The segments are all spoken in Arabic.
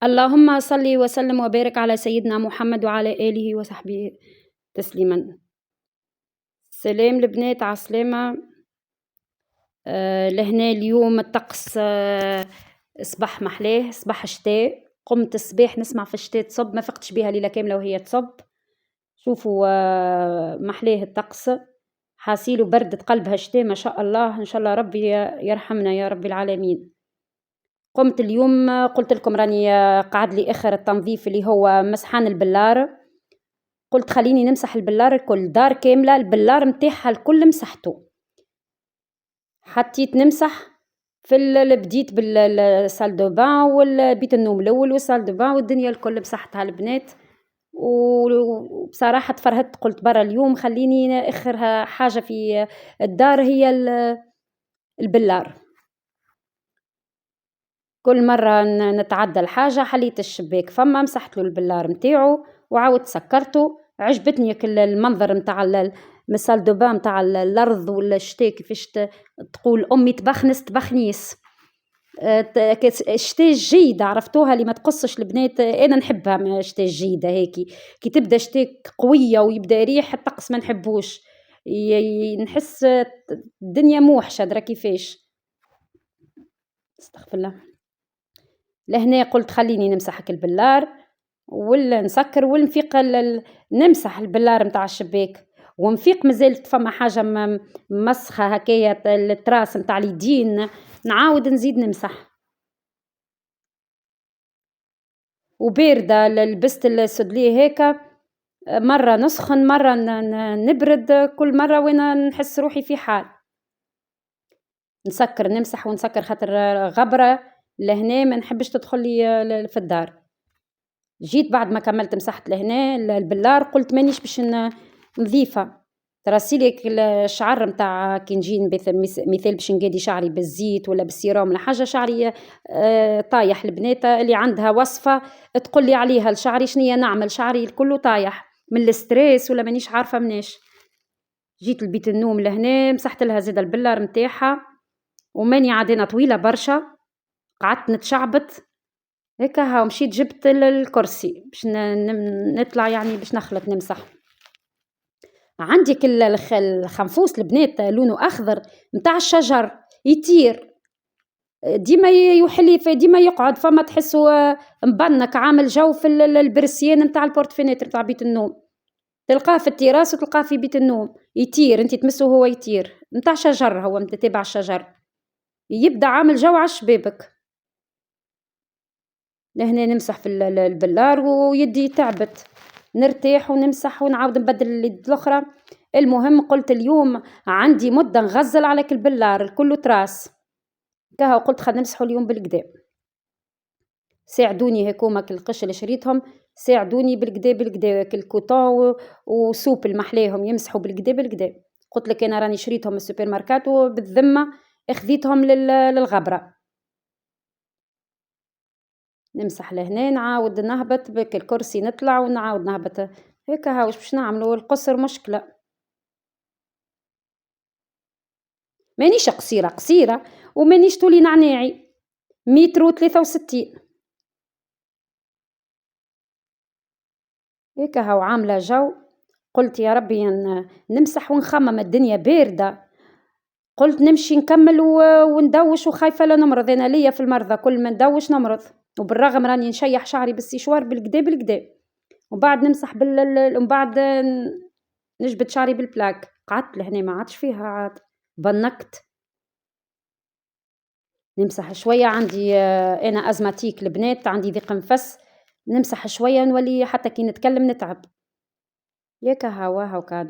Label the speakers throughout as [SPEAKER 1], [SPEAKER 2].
[SPEAKER 1] اللهم صل وسلم وبارك على سيدنا محمد وعلى آله وصحبه تسليما. سلام البنات عالسلامة. لهنا اليوم الطقس صباح محلاه، صباح شتاء. قمت الصباح نسمع في الشتاء تصب، ما فقتش بها ليلة كاملة وهي تصب. شوفوا محلاه الطقس، حاسيلو بردة قلبها شتاء ما شاء الله. إن شاء الله ربي يرحمنا يا رب العالمين. قمت اليوم قلت لكم راني قعد لي آخر التنظيف اللي هو مسحان البلار. قلت خليني نمسح البلار الكل، دار كاملة البلار متاعها الكل مسحته. حطيت نمسح بديت بالسال دو بان والبيت النوم الاول والسال دو بان والدنيا الكل مسحتها البنات. وبصراحة تفرهدت، قلت برا اليوم خليني اخر حاجة في الدار هي البلار. كل مرة نتعدى الحاجة حليت الشباك فما مسحت له البلار متاعو وعاود سكرته. عجبتني كل المنظر متاع مسال دوبا متاع الأرض والشتاء كيفاش تقول أمي تبخنس تبخنيس. الشتاء الجيدة عرفتوها اللي ما تقصش البنات، أنا نحبها من الشتاء الجيدة هيك كي تبدأ شتاء قوية ويبدأ ريح الطقس ما نحبوش، نحس الدنيا موحشة درا كيفاش. استغفر الله. لهنا قلت خليني نمسحك البلار ولا نسكر ونفيق نمسح البلار متاع الشباك ونفيق. مازالت فما حاجة مسخة هكايا التراس متاع اليدين، نعاود نزيد نمسح. وباردة لبست السدلي هيك، مرة نسخن مرة نبرد، كل مرة وين نحس روحي في حال. نسكر نمسح ونسكر خاطر غبرة لهنا ما نحبش تدخل لي في الدار. جيت بعد ما كملت مسحت لهنا البلار قلت مانيش باش نظيفة. تراسيلك الشعر متاع كي نجي مثال باش نقادي شعري بالزيت ولا بالسيروم ولا حاجة، شعري طايح. البنات اللي عندها وصفة تقول لي عليها لشعري شنية نعمل، شعري كله طايح من الستريس ولا مانيش عارفة مناش. جيت لبيت النوم لهنا مسحت لها زيد البلار متاعها وماني عادينا طويلة برشا، قعدت نتشعبت هيك ها. مشيت جبت الكرسي باش نطلع يعني باش نخلط نمسح. عندي كل الخنفوس البنات لونه أخضر متاع الشجر يطير ديما يحلي في ديما يقعد فما تحسوا مبنك عامل جو في البرسيان متاع البورتفينيتر متاع بيت النوم، تلقاه في التراس وتلقاه في بيت النوم يطير، انت تمسه هو يطير متاع شجر، هو متتابع الشجر يبدأ عامل جو على شبابك. لهنا نمسح في البلار ويدي تعبت، نرتاح ونمسح ونعاود نبدل اليد الأخرى. المهم قلت اليوم عندي مدة نغزل على كل بلار الكل تراس كها، وقلت خلينا نمسحوا اليوم بالكدا. ساعدوني هكوما القش اللي شريتهم، ساعدوني بالكدا الكوتون وسوب المحلاهم يمسحوا بالكدا. قلت لك أنا راني شريتهم من السوبر ماركات وبالذمة اخذيتهم للغبرة. نمسح لهنا نعاود نهبط بك الكرسي نطلع ونعاود نهبط هيك ها. واش باش نعملوا القصر مشكلة. مانيش قصيرة ومانيش طولي نعناعي 1.63 هيك ها وعاملة جو. قلت يا ربي نمسح ونخمم الدنيا باردة، قلت نمشي نكمل وندوش وخايفة لا نمرض. أنا ليا في المرضى كل ما ندوش نمرض، وبالرغم راني نشيح شعري بالسيشوار بالكدا وبعد نمسح ومن بعد نجبد شعري بالبلاك. قعدت لهنا ما عادش فيها عاد بنكت. نمسح شوية عندي أنا أزماتيك البنات، عندي ضيق نفس، نمسح شوية نولي حتى كي نتكلم نتعب. ياك هوا كان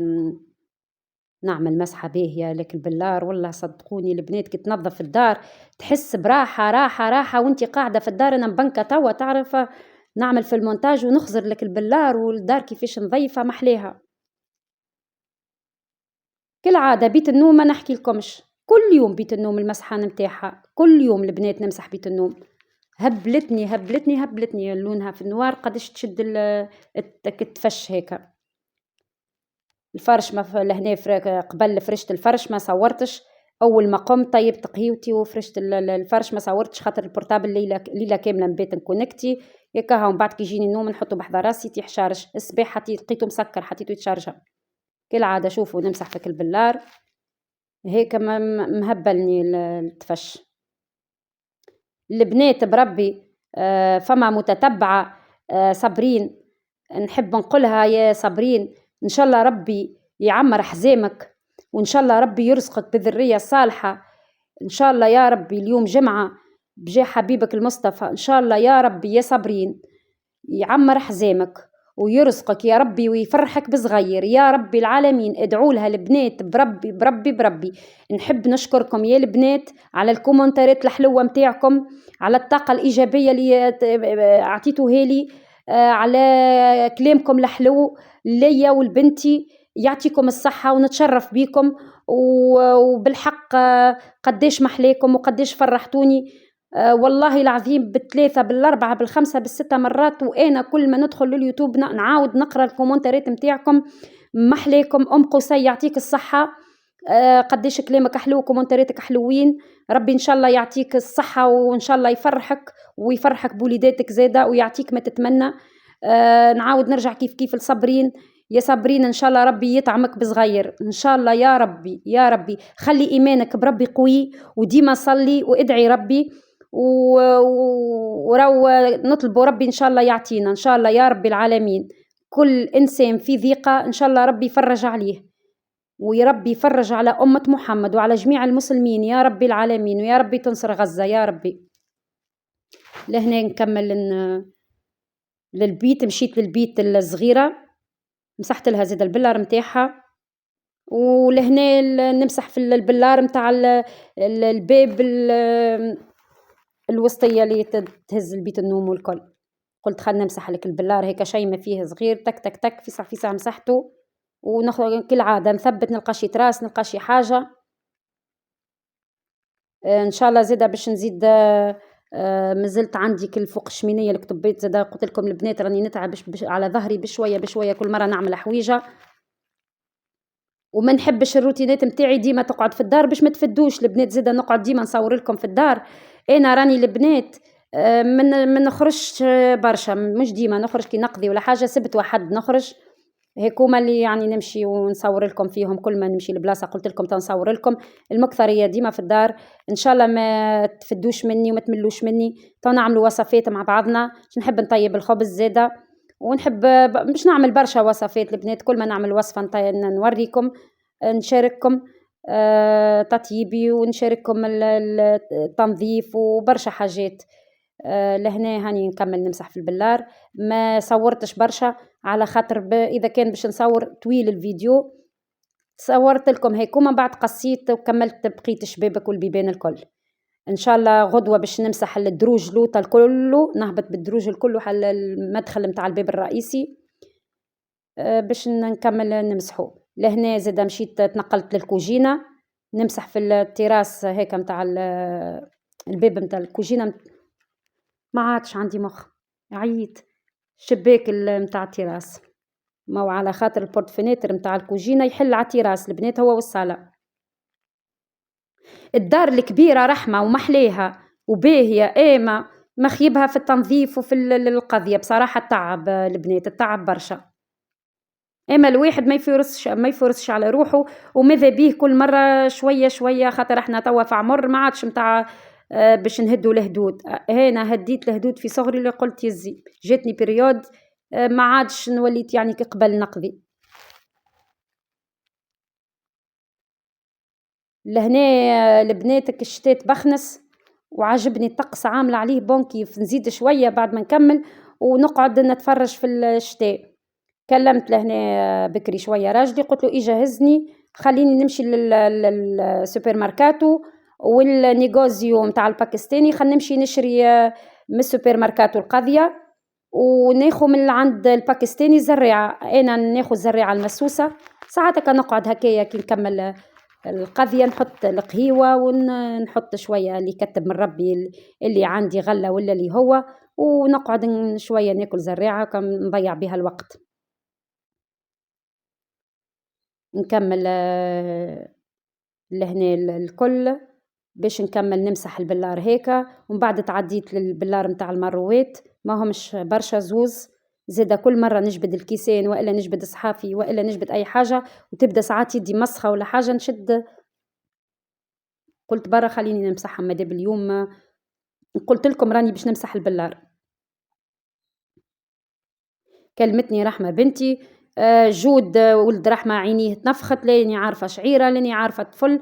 [SPEAKER 1] نعمل مسحة باهية لك البلار. والله صدقوني البنات كي تنظف الدار تحس براحة راحة وانتي قاعدة في الدار. أنا مبنكة توا تعرف نعمل في المونتاج ونخزر لك البلار والدار كيفاش نظيفة محليها. كالعادة بيت النوم ما نحكي لكمش، كل يوم بيت النوم المسحة متاعها، كل يوم البنات نمسح بيت النوم. هبلتني لونها في النوار قدش تشد التفش هيك. الفرش ما لهنا قبل فرشت الفرش ما صورتش، اول ما قمت طيبت قهيوتي وفرشت الفرش، ما صورتش خاطر البورتابل ليله كامله نبات نكونكتي ياكاها، ومن بعد كي يجيني النوم نحطه بحذا راسي تيحشارج. الصباح حتى لقيته مسكر حطيته يتشارجا كالعاده. شوفوا نمسح فيك البلار هيك مهبلني التفش. البنات بربي فما متتبعه صابرين، نحب نقولها يا صابرين ان شاء الله ربي يعمر حزامك، وان شاء الله ربي يرزقك بذريه صالحه ان شاء الله يا ربي. اليوم جمعه بجاه حبيبك المصطفى، ان شاء الله يا ربي يا صابرين يعمر حزامك ويرزقك يا ربي ويفرحك بصغير يا ربي العالمين. ادعوا لها البنات بربي بربي بربي. نحب نشكركم يا البنات على الكومنتات الحلوة متاعكم، على الطاقة الإيجابية اللي عطيتوها لي، على كلامكم الحلو ليا والبنتي. يعطيكم الصحة ونتشرف بيكم، وبالحق قديش محليكم وقديش فرحتوني. والله العظيم بالثلاثة بالأربعة بالخمسة بالستة مرات، وأنا كل ما ندخل لليوتيوب نعاود نقرأ الكومنتات متاعكم. محليكم أم قصي يعطيك الصحة. قديش كلامك حلو وكومنتاتك حلوين. ربي إن شاء الله يعطيك الصحة وإن شاء الله يفرحك بوليداتك زادة ويعطيك ما تتمنى. نعاود نرجع كيف الصابرين يا صابرين، إن شاء الله ربي يطعمك بصغير إن شاء الله يا ربي يا ربي. خلي إيمانك بربي قوي وديما صلي وادعي ربي، ورو نطلبوا ربي إن شاء الله يعطينا إن شاء الله يا رب العالمين. كل إنسان في ضيقة إن شاء الله ربي يفرج عليه، ويا ربي يفرج على أمة محمد وعلى جميع المسلمين يا رب العالمين، ويا ربي تنصر غزة يا ربي. لهنا نكمل للبيت. مشيت للبيت الصغيرة مسحت لها زيد البلار متاعها، ولهنا نمسح في البلار متاع الباب الوسطية اللي تهز البيت النوم والكل. قلت خلنا نمسح لك البلار هيك شيء ما فيه صغير، تك تك تك في ساعة مسحته. ونخرج كالعادة نثبت نلقى شي تراس نلقى شي حاجة. ان شاء الله زيدا باش نزيد. مازلت عندي كل فوق الشمينية الكتبيت زيدا. قلت لكم البنات راني نتعب على ظهري بشوية كل مرة نعمل حويجة، وما نحبش الروتينات متاعي ديما تقعد في الدار باش ما تفدوش البنات. زيدا نقعد ديما نصور لكم في الدار. انا راني البنات من نخرجش برشا، مش ديما نخرج كي نقضي ولا حاجة. سبت واحد نخرج هيكوما اللي يعني نمشي ونصور لكم فيهم. كل ما نمشي لبلاصة قلت لكم تنصور لكم. المكثرية ديما في الدار. ان شاء الله ما تفدوش مني وما تملوش مني. نعملوا وصفات مع بعضنا. نحب نطيب الخبز زيدا، ونحب باش نعمل برشا وصفات البنات. كل ما نعمل وصفة نوريكم نشارككم تطيبي، ونشارككم التنظيف وبرشا حاجات. لهنا هاني نكمل نمسح في البلار. ما صورتش برشا على خاطر إذا كان باش نصور طويل الفيديو صورت لكم هيك، ومن بعد قصيت وكملت بقية الشبابك والبيبان الكل. إن شاء الله غدوة باش نمسح الدروج لوطا الكل، نهبط بالدروج الكل على المدخل متاع الباب الرئيسي باش نكمل نمسحه. لهنا زاد مشيت تنقلت للكوجينة نمسح في التراس هيك متاع الباب متاع الكوجينة. ما عادش عندي مخ، عييت. شباك متاع التراس ما على خاطر البورتفينيتر متاع الكوجينة يحل على التراس البنات هو والصالة. الدار الكبيرة رحمة ومحليها وباهية ايمة، مخيبها في التنظيف وفي القضية. بصراحة التعب البنات التعب برشا. اما الواحد ما يفرسش على روحه، وماذا بيه كل مرة شوية خاطر احنا توا في عمر ما عادش متاع باش نهدوا الهدود. هنا هديت الهدود في صغري اللي قلت يزي جاتني بريود ما عادش نوليت يعني كقبل نقضي. لهنا البناتك الشتات بخنس وعجبني الطقس عامل عليه بونكي. نزيد شوية بعد ما نكمل ونقعد نتفرج في الشتاء. كلمت لهنا بكري شوية راجلي قلت له يجهزني خليني نمشي للسوبر ماركاتو والنيغوزيو متاع الباكستاني. خلينا نمشي نشري من السوبر ماركاتو القضية وناخو من عند الباكستاني زريعة. أنا ناخو الزريعة المسوسة. ساعتها نقعد هكايا كي نكمل القضية نحط القهيوة ونحط شوية اللي كتب من ربي اللي عندي غلة ولا اللي هو، ونقعد شوية ناكل زريعة كم نضيع بها الوقت. نكمل لهنا الكل باش نكمل نمسح البلار هيكا، ومن بعد تعديت للبلار متاع المروات، ما همش برشا زوز. زادا كل مرة نجبد الكيسين وإلا نجبد صحافي وإلا نجبد أي حاجة وتبدأ ساعات يدي مسخة ولا حاجة نشد، قلت برا خليني نمسحها مادام اليوم قلت لكم راني باش نمسح البلار. كلمتني رحمة بنتي جود ولد رحمة عينيه تنفخت، لاني عارفة شعيرة لاني عارفة طفل،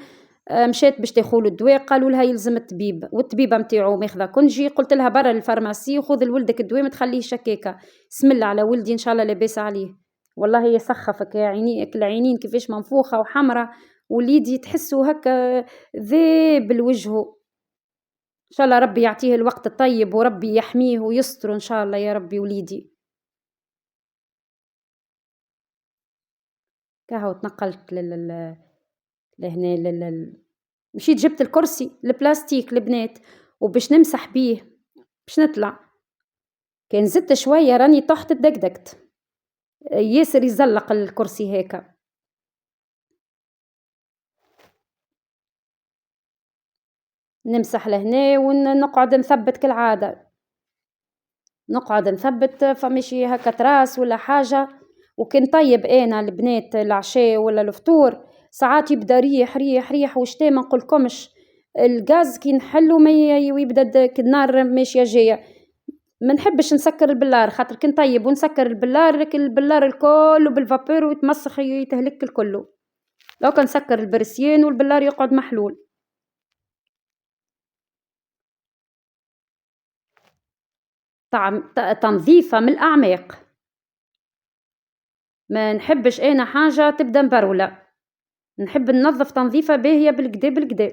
[SPEAKER 1] مشات باش تاخذ الدواء، قالوا لها يلزم الطبيب، والطبيبة متاعو ماخذة كنجي، قلت لها برا للفارماسي وخذ لولدك الدواء ما تخليه شكاكة، بسم الله على ولدي ان شاء الله لاباس عليه. والله يسخفك يا عينيك العينين كيفاش منفوخة وحمرة، وليدي تحسوا هكا ذيب الوجه. ان شاء الله ربي يعطيه الوقت الطيب وربي يحميه ويستر ان شاء الله يا ربي وليدي. كهو تنقلت لهنا مشيت جبت الكرسي البلاستيك البنات وباش نمسح بيه باش نطلع، كان زدت شوية راني طحت دقدقت، ياسر يزلق الكرسي هيك. نمسح لهنا ونقعد نثبت كالعادة، نقعد نثبت فمشي هكا تراس ولا حاجة. وكان طيب أنا البنات العشاء ولا الفطور ساعات يبدا ريح ريح ريح وشتا ما نقولكمش، الغاز كي نحلو ما يبدا النار ماشية جاية، ما نحبش نسكر البلار خاطر كان طيب ونسكر البلار لكن البلار الكل بالفابور ويتمسخ يتهلك الكل. لو كان نسكر البرسيين والبلار يقعد محلول. تنظيفة من الأعماق، ما نحبش أنا حاجة تبدا مبرولة، نحب ننظف تنظيفة باهية بالكدا بالكدا.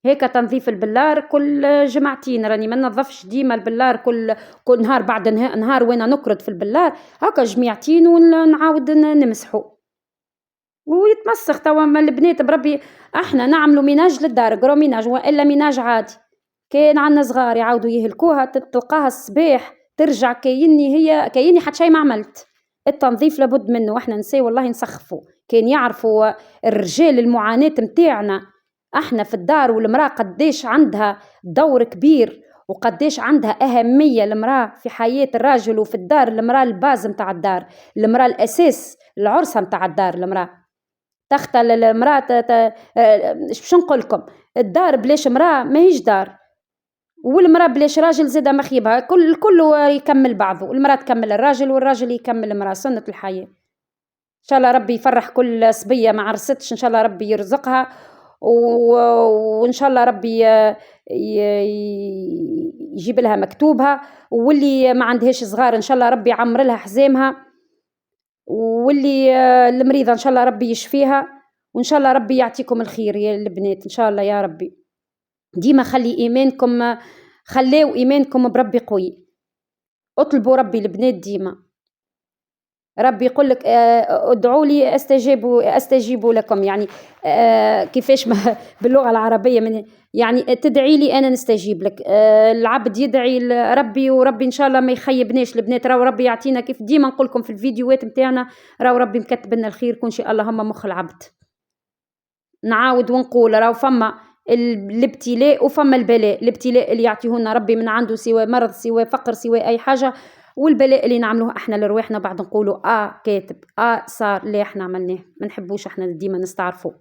[SPEAKER 1] هيك تنظيف البلار كل جمعتين، راني ما ننظفش ديما البلار كل نهار بعد نهار وانا نكرد في البلار، هكا جميعتين ونعاود نمسحو ويتمسخ. توا ما البنات بربي احنا نعملوا ميناج للدار قرو ميناج والا ميناج عادي، كاين عندنا صغار يعاودوا يهلكوها تلقاها الصباح ترجع كايني حتى شي ما عملت. التنظيف لابد منه، واحنا نساء والله نسخفوا، كان يعرفوا الرجال المعاناة متاعنا احنا في الدار، والمرأة قديش عندها دور كبير وقديش عندها أهمية المرأة في حياة الراجل، وفي الدار المرأة الباز متاع الدار، المرأة الأساس العرسة متاع الدار، المرأة تختل المرأة باش نقول لكم الدار بلاش مرأة ماهيش دار، والمرأة بلاش راجل زادة مخيبها، كله يكمل بعضه، المرأة تكمل الراجل والراجل يكمل المرأة، سنة الحياة. إن شاء الله ربي يفرح كل صبية ما عرستش، إن شاء الله ربي يرزقها وإن شاء الله ربي يجيب لها مكتوبها، واللي ما عندهاش صغار إن شاء الله ربي يعمر لها حزامها، واللي المريضة إن شاء الله ربي يشفيها، وإن شاء الله ربي يعطيكم الخير يا البنات إن شاء الله يا ربي. ديما خلي إيمانكم، خليوا إيمانكم بربي قوي، اطلبوا ربي البنات ديما، ربي يقول لك ادعوا لي استجيب لكم، يعني كيفاش باللغة العربية من يعني تدعي لي أنا نستجيب لك، العبد يدعي لربي وربي إن شاء الله ما يخيبناش البنات، راهو ربي يعطينا كيف ديما نقول لكم في الفيديوهات متاعنا، راهو ربي مكتب لنا الخير كون شاء اللهم مخ العبد. نعاود ونقول راهو فما الابتلاء وفما البلاء، الابتلاء اللي يعطيهولنا ربي من عنده سوى مرض سوى فقر سوى أي حاجة، والبلاء اللي نعملوه احنا لرواحنا بعد نقولوا كاتب صار لا احنا عملناه، ما نحبوش احنا ديما نستعرفوا.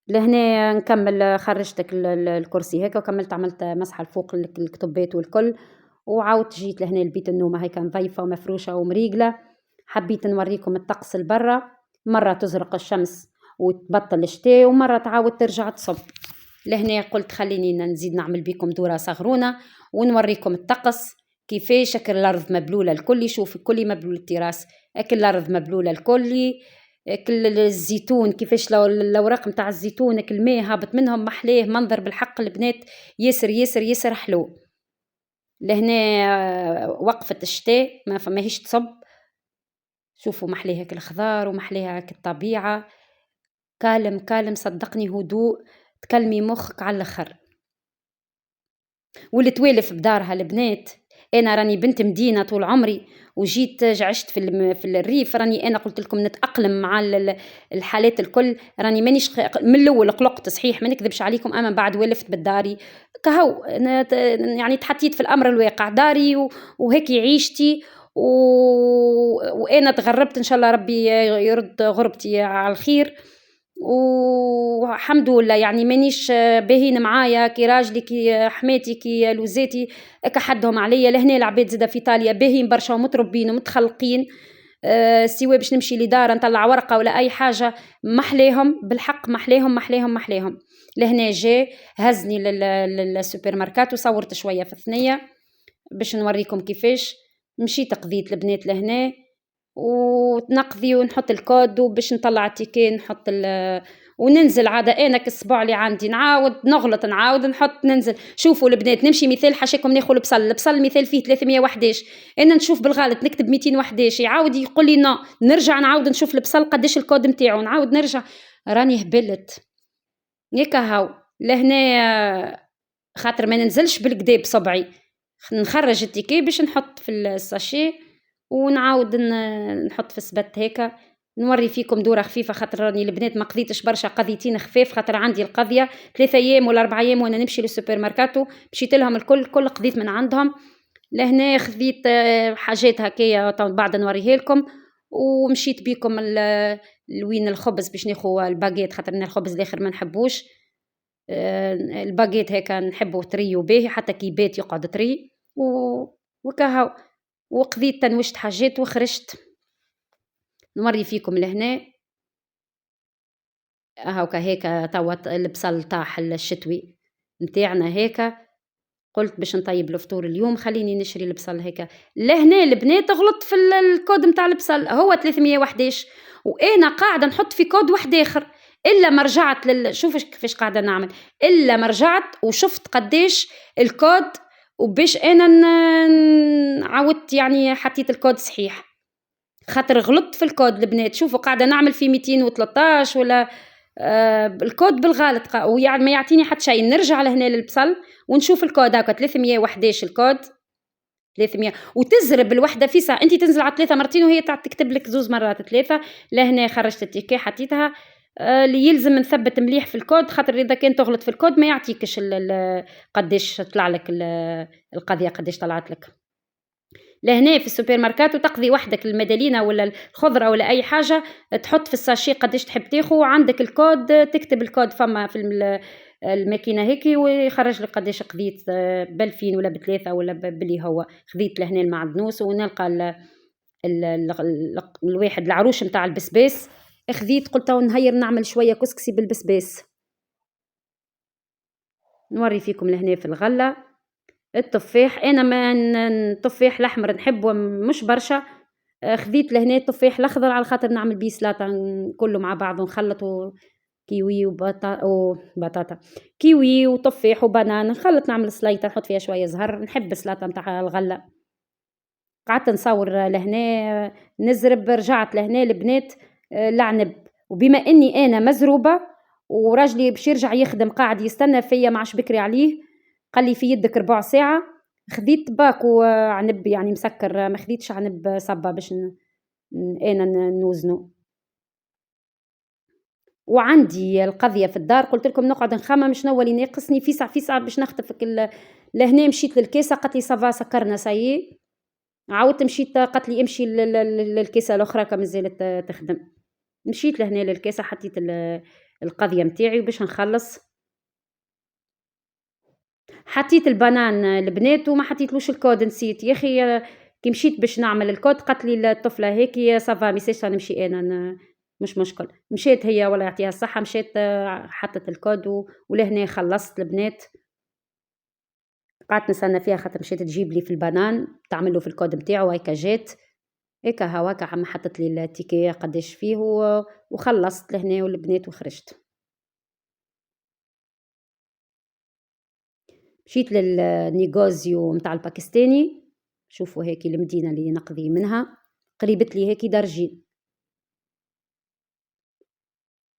[SPEAKER 1] لهنا نكمل، خرجتك الكرسي هيك وكملت عملت مسح الفوق الكتبات والكل، وعاودت جيت لهنا البيت النومة هيك نظيفة ومفروشة ومريقلة. حبيت نوريكم الطقس البرة، مرة تزرق الشمس وتبطل الشتاء ومرة تعاود ترجع تصب. لهنا قلت خليني نزيد نعمل بيكم دورة صغرونة ونوريكم الطقس كيفاش أكل الأرض مبلولة الكل. شوف الكل مبلول التراس، أكل الأرض مبلولة الكل، أكل الزيتون كيفاش الأوراق متاع الزيتون أكل ماء هابط منهم محلاه منظر بالحق البنات ياسر ياسر ياسر حلو. لهنا وقفة الشتاء ما فماهيش تصب، شوفوا محلاه هيك الخضار ومحلاه هيك الطبيعة، كالم كالم صدقني هدوء تكلمي مخك على الاخر. واللي توالف بدارها البنات أنا راني بنت مدينة طول عمري، وجيت عشت في الريف. راني أنا قلت لكم نتأقلم مع الحالات الكل. راني مانيش من الأول قلقت صحيح، ما نكذبش عليكم، أما بعد ولفت بالداري كهو. يعني تحطيت في الأمر الواقع داري وهيك عيشتي وأنا تغربت. إن شاء الله ربي يرد غربتي على الخير، والحمد لله. يعني مانيش باهين معايا كي راجلي كي حماتي كي لوزاتي كحدهم عليا. لهنا العباد زاده في ايطاليا باهين برشا ومتربين ومتخلقين. سواء باش نمشي لدار نطلع ورقه ولا اي حاجه محليهم بالحق، محليهم محليهم محليهم. لهنا جاء هزني للسوبر ماركات وصورت شويه في الثنيه باش نوريكم كيفاش مشيت. قضيت البنات لهنا ونقضي ونحط الكود باش نطلع التيكي نحط وننزل. عادة أنا كالصباع اللي عندي نعاود نغلط نعاود نحط ننزل. شوفوا البنات نمشي مثال حاشاكم ناخذ البصل مثال فيه 311، أنا نشوف بالغلط نكتب 211 يعاود يقول لي نا، نرجع نعاود نشوف البصل قداش الكود متاعو نعاود نرجع. راني هبلت ياك هاو لهنا. خاطر ما ننزلش بالكدا بصبعي، نخرج التيكي باش نحط في الساشي ونعاود نحط في السبت هيك. نوري فيكم دورة خفيفة خاطر راني البنات ما قضيتش برشا، قضيتين خفيف خاطر عندي القضية 3 أيام ولا 4 أيام وانا نمشي للسوبر ماركاتو. مشيت لهم الكل قضيت من عندهم. لهنا خذيت حاجات هكايا بعد نوريها لكم. ومشيت بيكم لوين الخبز باش ناخو الباجيت خاطر الخبز الاخر ما نحبوش. الباجيت هيك نحبه طري وباهي حتى كي بات يقعد طري وكهو. وقضيت تنوشت حاجات وخرجت. نوري فيكم لهنا هاوكا هيك توا البصل طاح الشتوي متاعنا هيك. قلت باش نطيب الفطور اليوم خليني نشري البصل هيك. لهنا البنات غلطت في الكود متاع البصل هو 311 وانا قاعده نحط في كود واحد اخر. الا ما رجعت شوف كيفاش قاعده نعمل، الا ما رجعت وشفت قداش الكود وباش انا عودت يعني حطيت الكود صحيح. خاطر غلطت في الكود البنات. شوفوا قاعده نعمل في 213 ولا الكود بالغلط ويعني ما يعطيني حتى شيء. نرجع لهنا للبصل ونشوف الكود هكا 311 الكود 300 وتزرب الوحده في ساعه. انت تنزل على 3 مرتين وهي تكتب لك 2 مرات 3. لهنا خرجت التيكي حطيتها. اللي يلزم نثبت مليح في الكود خاطر اذا كان تغلط في الكود ما يعطيكش قداش طلع لك القضيه قداش طلعت لك. لهنا في السوبر ماركات وتقضي وحدك المدالينة ولا الخضرة ولا أي حاجة تحط في الساشي قداش تحب تاخو وعندك الكود تكتب الكود فما في الماكينة هيك ويخرج لك قداش قضيت ب2000 ولا ب3 ولا باللي هو. خذيت لهنا المعدنوس ونلقى الواحد العروش متاع البسباس خذيت قلت نهير نعمل شوية كسكسي بالبسباس. نوري فيكم لهنا في الغلة التفاح. انا ما التفاح الاحمر نحبه مش برشا. خذيت لهنا التفاح الاخضر على خاطر نعمل بيه سلطه كله مع بعض ونخلطه كيوي وبطاطا كيوي وتفاح وبنان نخلط نعمل سليطه نحط فيها شويه زهر. نحب السلطه نتاع الغله. قعدت نصور لهنا نزرب. رجعت لهنا البنات لعنب. وبما اني انا مزروبه وراجلي باش يرجع يخدم قاعد يستنى فيا معش بكري عليه قال لي في يدك ربع ساعة. خذيت باكو عنب يعني مسكر ما خذيتش عنب صبا باش أنا نوزنه. وعندي القضية في الدار قلت لكم نقعد نخمم شنو اللي ناقصني في ساعة باش نختفك لهنا. مشيت للكيسة قالت لي صافا سكرنا سايي. عاودت مشيت قالت لي امشي للكيسة الأخرى كما زالت تخدم. مشيت لهنا للكيسة حطيت القضية متاعي وباش نخلص. حطيت البنان البنات وما حطيتلوش الكود نسيت يا اخي. كي مشيت باش نعمل الكود قالت لي الطفله هيك صافا ميساج نمشي انا مش مشكل. مشيت هي ولا يعطيها الصحه مشيت حطت الكود ولهنا خلصت البنات. قعدت نستنى فيها خاطر مشيت تجيب لي في البنان تعمل له في الكود نتاعو. هيك جات هيك هواك عم حطت لي التيكي قداش فيه وخلصت لهنا والبنات وخرجت. مشيت للنيغوزيو متاع الباكستاني. شوفوا هيك المدينة اللي نقضي منها قريبت لي هيك درجين.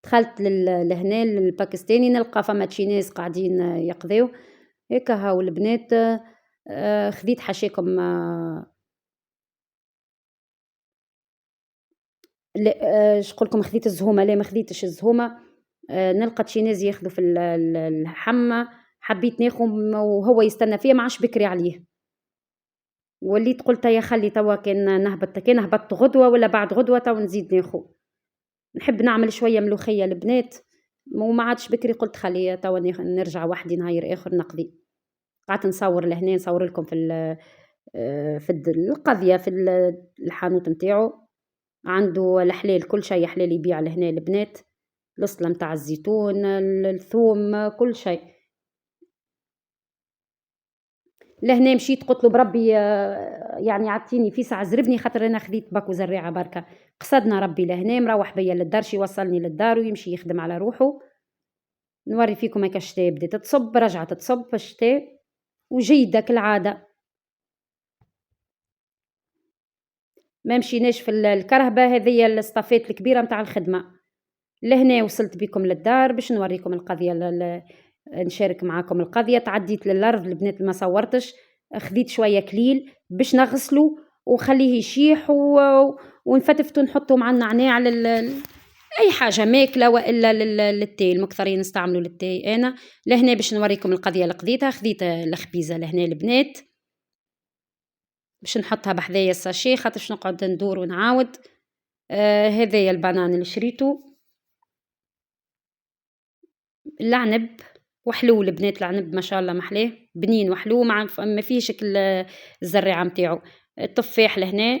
[SPEAKER 1] دخلت لهنا للباكستاني نلقى فما تشينيز قاعدين يقضيو هيك هاو البنات خذيت حاشاكم لأ شقولكم خذيت الزهومة، لا ما خذيتش الزهومة، نلقى شي ياخذوا في الحمّة، حبيت ناخذ وهو يستنى فيا ما عادش بكري عليه، وليت قُلت هيا خلّي توا كان هبطت غدوة والّا بعد غدوة توا نزيد ناخذ، نحب نعمل شوية ملوخية البنات وما عادش بكري قُلت خلّي توا نرجع وحدي نهار آخر نقضي، قعدت نصور لهنا نصور لكم في القضية الحانوت نتاعو، عنده الحلال كل شي حلال يبيع لهنا البنات، الأصلة متاع الزيتون، الثوم، كل شي. لهنا مشيت قُلت له بربي يعني يعطيني فيسع زربني خاطر أنا خذيت باكو زريعة بركا، قصدنا ربي لهنا مروّح بيا للدار شي يوصّلني للدار ويمشي يخدم على روحه، نوري فيكم هاكا الشتا بدات تصب رجعت تصب في الشتا وجيدة كالعادة. ما مشيناش في الكرهبة هذيا الصطافات الكبيرة متاع الخدمة، لهنا وصلت بكم للدار باش نوريكم القضية نشارك معاكم القضية، تعديت للأرض البنات ما صورتش، خذيت شوية كليل باش نغسلو وخليه يشيح ونفتفتو نحطو مع النعناع أي حاجة ماكلة وإلا للتاي المكثرين نستعملو للتاي أنا، لهنا باش نوريكم القضية اللي قضيتها، خذيت الخبيزة لهنا البنات باش نحطها بحذايا الساشيه خاطر باش نقعد ندور ونعاود، هذايا البنان اللي شريتو، العنب وحلو البنات العنب ما شاء الله محلاه بنين وحلو ما فيهش الزريعة متاعو، التفاح لهنا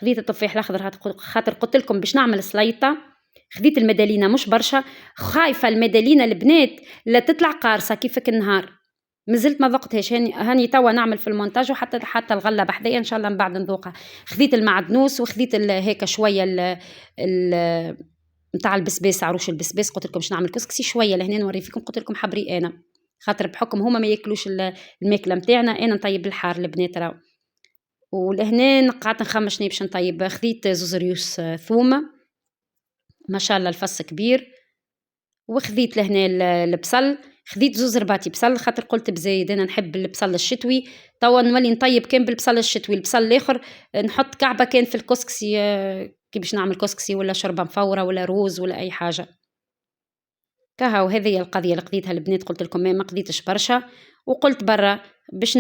[SPEAKER 1] خذيت التفاح الأخضر خاطر قُلت لكم باش نعمل سليطة، خذيت المدالينة مش برشا، خايفة المدالينة البنات لا تطلع قارصة كيفك النهار، مازلت ما ذقتهاش هاني توا نعمل في المونتاج وحتى الغلة بحذايا إن شاء الله من بعد نذوقها، خذيت المعدنوس وخذيت هيكا شوية ال متاع البسباس عروش البسباس قُلت لكم باش نعمل كسكسي شوية لهنا نوري فيكم قُلت لكم حبري أنا، خاطر بحكم هُما ما ياكلوش الماكلة متاعنا أنا نطيب الحار البنات راهو، ولهنا قعدت نخمم شنيا باش نطيب، خذيت زوز ريوس ثوم ما شاء الله الفص كبير، وخذيت لهنا البصل، خذيت زوز رباطي بصل خاطر قُلت بزايد أنا نحب البصل الشتوي، توا نولي نطيب كان بالبصل الشتوي، البصل الآخر نحط كعبة كان في الكسكسي كي باش نعمل كسكسي ولا شوربة مفورة ولا روز ولا أي حاجة. كهو هذه هي القضية اللي قضيتها البنات قُلت لكم ما قضيتش برشا، وقُلت برا باش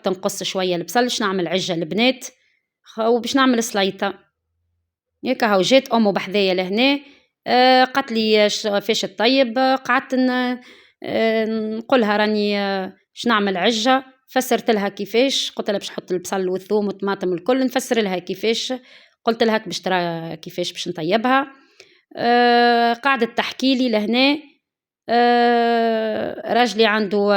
[SPEAKER 1] نقص شوية البصل باش نعمل عجة البنات، وباش نعمل سليطة، ياك هاو جات أمو بحذايا لهنا قالت لي فاش تطيب، قعدت نقولها راني باش نعمل عجة، فسرت لها كيفاش، قُلت لها باش نحط البصل والثوم والطماطم والكل، نفسر لها كيفاش، قُلت لها باش ترى كيفاش باش نطيبها، قعدت تحكي لي لهنا، راجلي عنده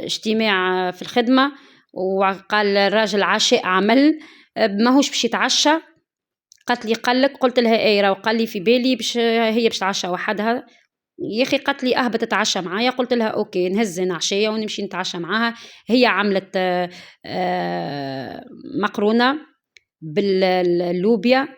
[SPEAKER 1] اجتماع في الخدمة، وقال الراجل عشاء عمل ماهوش باش يتعشى، قالت لي قال لك؟ قُلت لها أي راهو قال لي في بالي هي باش تعشى وحدها، يا أخي قالت لي أهبط تتعشى معايا، قُلت لها أوكي نهز أنا عشايا ونمشي نتعشى معاها، هي عملت مقرونة اللوبيا،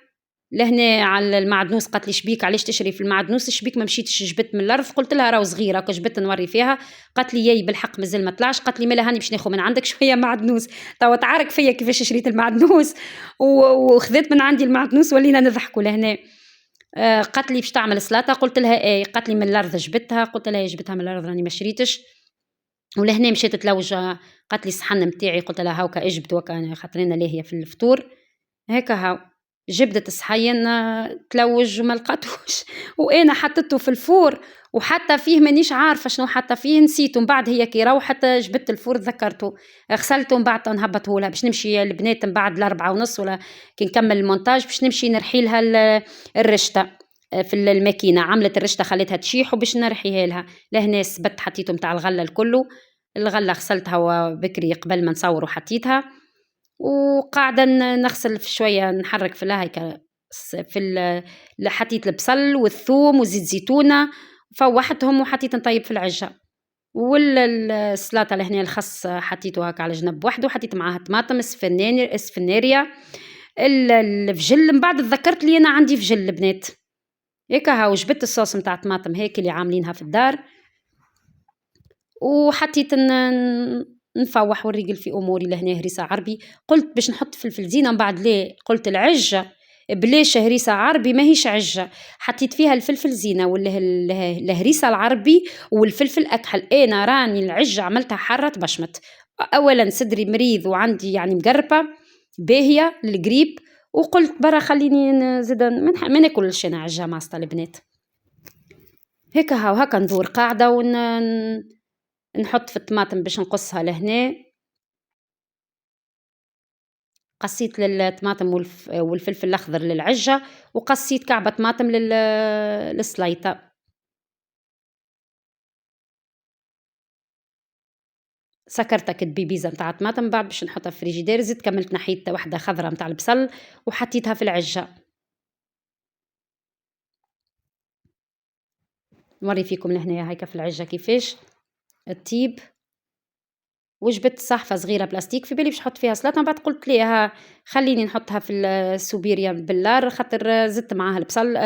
[SPEAKER 1] لهنا على المعدنوس قالت لي شبيك علاش تشري في المعدنوس شبيك ما مشيتش جبت من الأرض، قُلت لها راهو صغيرة كون جبت نوري فيها، قالت لي ياي بالحق مازال ما طلعش، قالت لي مالا هاني باش ناخذ من عندك شوية معدنوس، توا تعارك فيا كيفاش شريت المعدنوس وخذيت من عندي المعدنوس ولينا نضحكوا لهنا، قالت لي باش تعمل سلاطة، قُلت لها إيه، قالت لي من الأرض جبتها، قُلت لها جبتها من الأرض راني ما شريتش، ولهنا مشيت تلوج، قالت لي الصحن متاعي، قُلت لها هاكا اجبد وكا خاطر أنا لاهية في الفطور، هاكا هاو. جبدت الصحين تلوج وما لقاتوش وأنا حطيته في الفور وحتى فيه مانيش عارفة شنو حاطة فيه نسيته، من بعد هي كي روحت جبدت الفور تذكرته، غسلته من بعد نهبطه لها باش نمشي البنات من بعد 4:30 ولا كي نكمل المونتاج باش نمشي نرحي لها الرشتة في الماكينة، عملت الرشتة خليتها تشيح وباش نرحيها لها، لهنا سبت حطيته متاع الغلة الكلو، الغلة غسلتها بكري قبل ما نصور وحطيتها. وقاعدة نغسل في شوية نحرك في هيكا حطيت البصل والثوم وزيت زيتونة فوحتهم وحطيت نطيب في العجة، السلاطة لهنا الخس حطيته هكا على جنب وحده وحطيت معاها طماطم اسفناريا الفجل، من بعد تذكرت لي أنا عندي فجل البنات، هيكا هاو جبت الصوص متاع طماطم هيك اللي عاملينها في الدار وحطيت نفوح ونريقل في أموري لهنا هريسة عربي. قلت باش نحط فلفل زينة من بعد ليه قلت العجة بلاش هريسة عربي ماهيش عجة، حطيت فيها الفلفل زينة والهريسة العربي والفلفل أكحل. أنا راني العجة عملتها حارة بشمت، أولا صدري مريض وعندي يعني مقربة باهية للقريب، وقلت برا خليني نزيد ما ناكلش أنا عجة ماسطة البنات. هيك هاكا ندور قاعدة نحط في الطماطم باش نقصها لهنا. قصيت الطماطم والفلفل الأخضر للعجة، وقصيت كعبة طماطم للسليطة. سكرتها كدبيبيزة متاع طماطم بعد باش نحطها في الفريجيدير. زدت كملت نحيت واحدة خضرة متاع البصل وحطيتها في العجة. نوري فيكم لهنا هيك في العجة كيفاش الطيب. وجبت صحفة صغيرة بلاستيك في بالي باش نحط فيها سلطة، من بعد قلت ليها خليني نحطها في السوبيريا باللار، خاطر زدت معاها البصل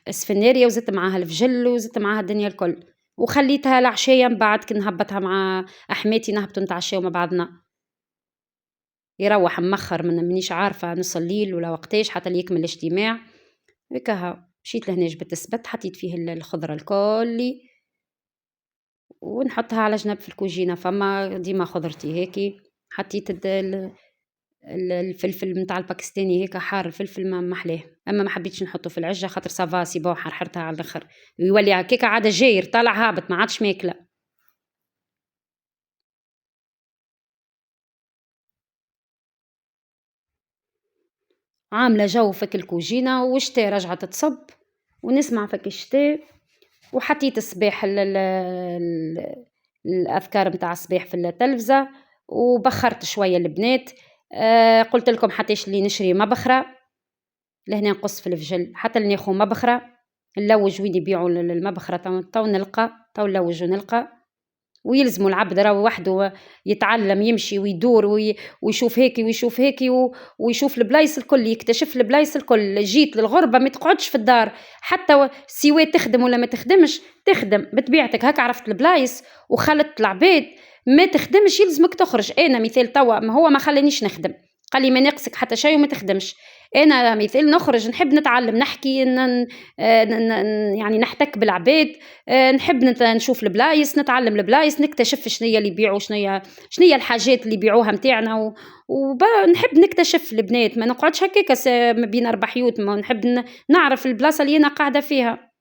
[SPEAKER 1] السفنارية وزدت معاها الفجل وزدت معاها الدنيا الكل، وخليتها العشية من بعد كي نهبطها مع أحماتي نهبطوا نتعشاو مع بعضنا. يروح مخر منيش عارفة نص الليل ولا وقتاش حتى اللي يكمل الاجتماع. هكاها مشيت لهنا جبت السبت حطيت فيه الخضرة الكل ونحطها على جنب في الكوجينة. فما ديما خضرتي هيك حطيت الفلفل متاع الباكستاني هيك حار الفلفل ما محلاه، اما ما حبيتش نحطه في العجة خاطر سافا سي بون حرحرتها على الاخر يولي هكاك عاده جاير طالع هابط ما عادش ماكله. عامله جو فك الكوجينه والشتاء رجعت تصب ونسمع فك الشتاء. وحطيت الصباح الأذكار متاع الصباح في التلفزة وبخرت شوية البنات. قلت لكم حتىش اللي نشري مبخرة لهنا نقص في الفجل حتى اللي ناخو مبخرة نلوج وين يبيعوا المبخرة تو نلقى تو نلوج ونلقى. ويلزموا العبد راه وحده يتعلم يمشي ويدور ويشوف هيك ويشوف هيك ويشوف البلايص الكل يكتشف البلايص الكل. جيت للغربة ما تقعدش في الدار حتى سواء تخدم ولا ما تخدمش تخدم بطبيعتك هكا عرفت البلايص وخلت العباد ما تخدمش يلزمك تخرج. انا مثال توا ما هو ما خلانيش نخدم قال لي ما ناقصك حتى شيء وما تخدمش. انا مثال نخرج نحب نتعلم نحكي يعني نحتك بالعباد نحب نشوف البلايص نتعلم البلايص نكتشف شنيا اللي يبيعوا شنيا الحاجات اللي يبيعوها متاعنا ونحب نكتشف البنات ما نقعدش هكاك ما بين أربع حيوت. ما نحب نعرف البلاصة اللي أنا قاعدة فيها.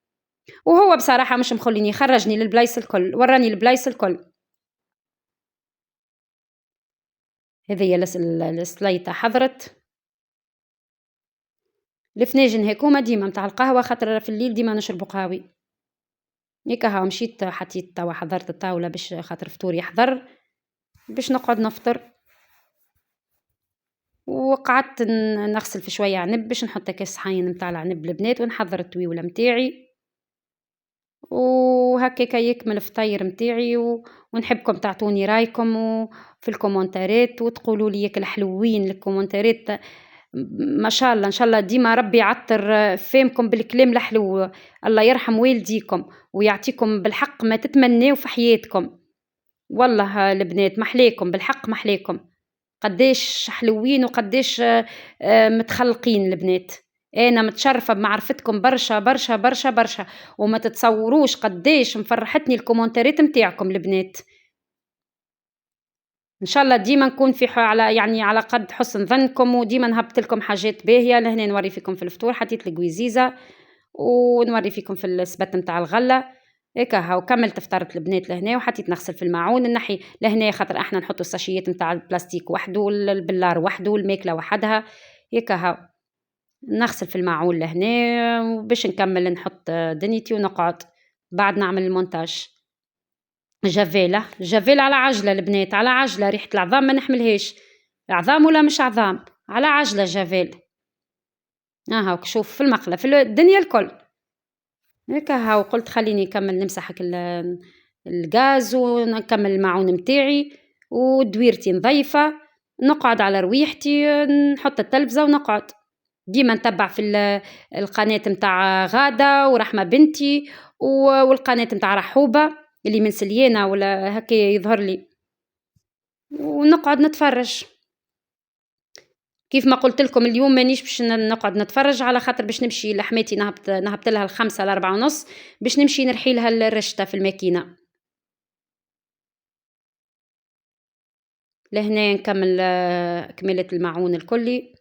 [SPEAKER 1] وهو بصراحة مش مخليني خرجني للبلايص الكل وراني البلايص الكل. هذه السليطة حضرت الفناجن هيكوما ديما متاع القهوة خاطر في الليل ديما نشربوا قهوي. هيكا ها مشيت حطيت توا حضرت الطاولة باش خاطر فطور يحضر باش نقعد نفطر. وقعدت نغسل في شوية عنب باش نحط كاس صحين متاع العنب البنات ونحضر التويولة متاعي وهكاكا يكمل الفطير متاعي ونحبكم تعطوني رايكم في الكومنتارات وتقولوا لي ياك الحلوين الكومنتارات ما شاء الله ان شاء الله ديما ربي يعطر فهمكم بالكلام الحلو. الله يرحم والديكم ويعطيكم بالحق ما تتمناو في حياتكم. والله البنات محليكم بالحق محليكم قديش حلوين وقديش متخلقين البنات. انا متشرفه بمعرفتكم برشا برشا برشا برشا وما تتصوروش قديش مفرحتني الكومنتارات متاعكم البنات. ان شاء الله ديما نكون في على يعني على قد حسن ظنكم وديما نهبط لكم حاجات باهيه. لهنا نوري فيكم في الفطور حطيت القويزيزه ونوري فيكم في السبت نتاع الغله هكا هاو كملت فطرت البنات لهنا وحطيت نغسل في الماعون النحي لهنا خاطر احنا نحطوا الساشيات نتاع البلاستيك وحده والبلار وحده والماكله وحدها هكا هاو نغسل في الماعون لهنا باش نكمل نحط دنيتي ونقعد بعد نعمل المونتاج. جافيلة على عجلة البنات على عجلة ريحة العظام ما نحملهاش عظام ولا مش عظام على عجلة جافيل. هاو شوف في المقلة في الدنيا الكل هكا هاو قلت خليني نكمل نمسح الغاز ونكمل الماعون متاعي ودويرتي نظيفة نقعد على رويحتي نحط التلفزة ونقعد ديما نتبع في القناة متاع غادة ورحمة بنتي والقناة متاع رحوبة اللي من سليانة ولا هكا يظهر لي ونقعد نتفرج. كيف ما قلت لكم اليوم مانيش باش نقعد نتفرج، على خاطر باش نمشي لحماتي نهبط لها 5 ل4:30 باش نمشي نرحي لها الرشته في الماكينه. لهنا نكمل كمالة الماعون الكلي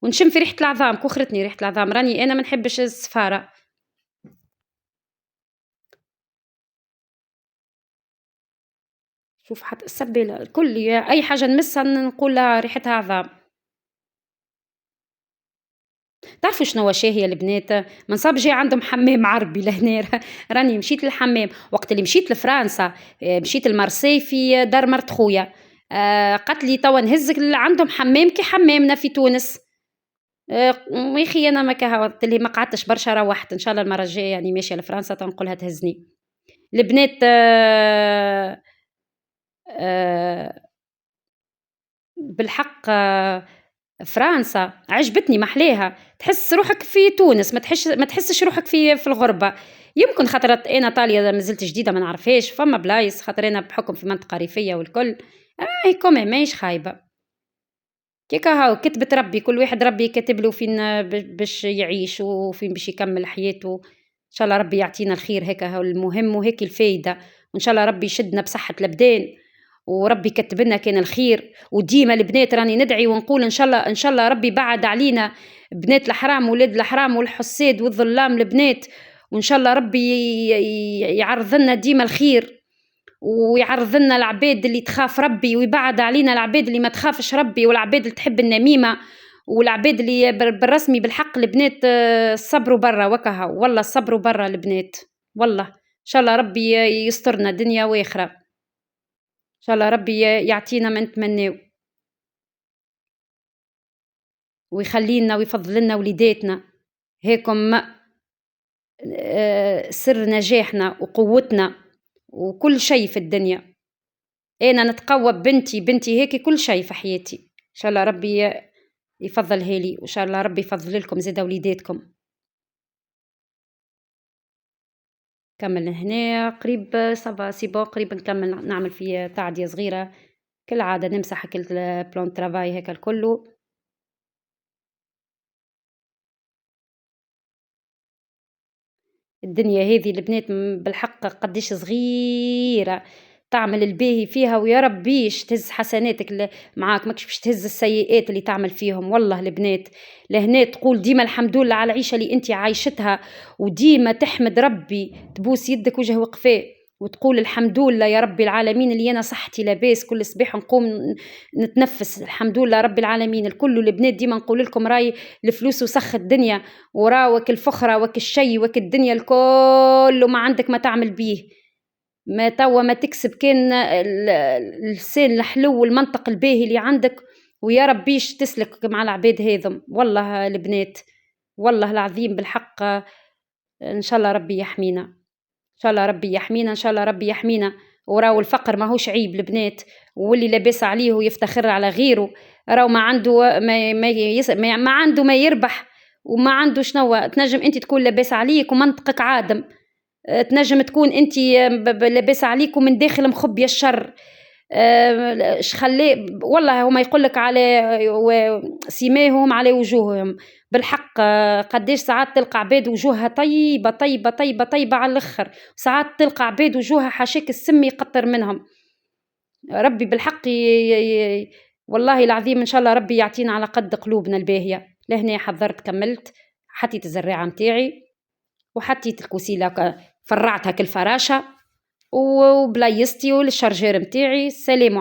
[SPEAKER 1] ونشم في ريحة العظام، كُخرتني ريحة العظام، راني أنا ما نحبش الزفارة. شوف حتى السبّالة الكل أي حاجة نمسها نقول ريحتها عظام. تعرفوا شنوا شاهية البنات؟ منصاب جاي عندهم حمام عربي لهنا راني مشيت للحمام، وقت اللي مشيت لفرنسا مشيت لمارسي في دار مرت خويا، قالت لي توا نهزك عندهم حمام كي حمامنا في تونس. يا أخي أنا ماكا قُلت لها ما قعدتش برشا روّحت، إن شاء الله المرّة الجاية راني ماشية لفرنسا تنقولها تهزني. البنات بالحق فرنسا عجبتني محلاها، تحس روحك في تونس ما تحسش روحك في الغربة. يمكن خاطر أنا إيطاليا مازلت جديدة ما نعرفهاش، فما بلايص خاطر أنا بحكم في منطقة ريفية والكل، quand même ماهيش خايبة. كيكا هاو كتبة ربي، كل واحد ربي كاتب له فين باش يعيش وفين باش يكمّل حياته. إن شاء الله ربي يعطينا الخير هيك هو المهم وهيك الفايدة، وإن شاء الله ربي يشدنا بصحة الأبدان، وربي يكتب لنا كان الخير. وديما البنات راني ندعي ونقول إن شاء الله ربي يبعد علينا بنات الحرام ولاد الحرام والحساد والظلام البنات، وإن شاء الله ربي يعرض لنا ديما الخير، ويعرض لنا العباد اللي تخاف ربي، ويبعد علينا العباد اللي ما تخافش ربي، والعباد اللي تحب النميمة، والعباد اللي بالرسمي بالحق البنات الصبروا برا وكها، والله الصبروا برا البنات، والله إن شاء الله ربي يسترنا دنيا وآخرة، إن شاء الله ربي يعطينا ما نتمناو، ويخلي لنا ويفضل لنا وليداتنا. هيكم سر نجاحنا وقوتنا وكل شيء في الدنيا. أنا نتقوّى ببنتي، بنتي هيك كل شي في حياتي، إن شاء الله ربي يفضّلها لي، وإن شاء الله ربي يفضّل لكم زادا وليداتكم. نكمّل هنا قريب ça va c'est bon قريب نكمّل نعمل في تعدية صغيرة، كالعادة نمسح هاك البلان travail هاكا الكلّو. الدنيا هذي البنات بالحق قديش صغيرة، تعمل الباهي فيها ويا ربيش تهز حسناتك معاك ماكش باش تهز السيئات اللي تعمل فيهم، والله البنات لهنا تقول ديما الحمد لله على العيشة اللي انت عايشتها، وديما تحمد ربي تبوس يدك وجه وقفاه وتقول الحمد لله يا رب العالمين اللي انا صحتي لاباس كل صباح نقوم نتنفس الحمد لله رب العالمين. الكل البنات ديما نقول لكم راي الفلوس وسخ الدنيا، وراوك الفخرة وك الشي وك الدنيا الكل وما عندك ما تعمل بيه، ما توا ما تكسب كان اللسان الحلو والمنطق الباهي اللي عندك، ويا ربيش تسلك مع العباد هذم، والله البنات والله العظيم بالحق إن شاء الله ربي يحمينا، إن شاء الله ربي يحمينا، إن شاء الله ربي يحمينا. وراو الفقر ماهوش عيب البنات، واللي لاباس عليه ويفتخر على غيره راهو ما عنده ما عنده ما يربح وما عنده شنوا. تنجم أنت تكون لاباس عليك ومنطقك عادم، تنجم تكون أنت لاباس عليك ومن داخل مخبية الشر. خلاه والله هما يقول لك على سيماهم على وجوههم بالحق. قداش ساعات تلقى عباد وجوهها طيبة طيبة طيبة طيبة على الآخر، ساعات تلقى عباد وجوهها حاشاك السم يقطر منهم. ربي بالحق والله العظيم إن شاء الله ربي يعطينا على قد قلوبنا الباهية. لهنا حضرت كملت، حطيت الزراعة متاعي وحطيت الكوسيلة فرعتها كالفراشة وبلايصتي والشارجور متاعي. سلام.